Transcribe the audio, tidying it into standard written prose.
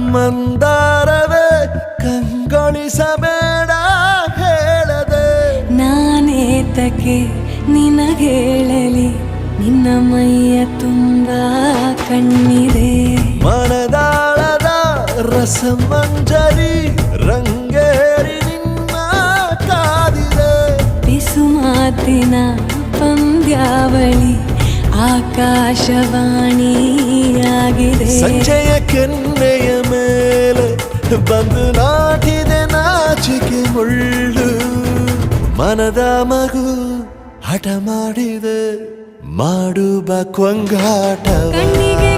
ಮಂದಾರವೇ ಕಂಗೊಳಿಸಬೇಡ ಹೇಳದೆ ನಾನೇತಕ್ಕೆ ನಿನಗೇಳಲಿ ನಿನ್ನ ಮೈಯ ತುಂಬ ಕಣ್ಣಿದೆ ಮನದಾಳದ ರಸಮಂಜರಿ ರಂಗೇರಿ ನಿನ್ನ ಕಾದಿದೆ ಪಿಸು ಮಾತಿನ ಪಂದ್ಯಾವಳಿ ಆಕಾಶವಾಣಿಯಾಗಿದೆ ಸಂಜೆಯ ಕೆನ್ನೆಯ ಮೇಲೆ ಬಂದು ನಾಟಿದೆ ನಾಚಿಕೆ ಮುಳ್ಳು ಮನದ ಮಗು ಹಠ ಮಾಡಿದೆ ಮಾಡುವ ಕೊಂಗಾಟ ಕಣ್ಣಿಗೆ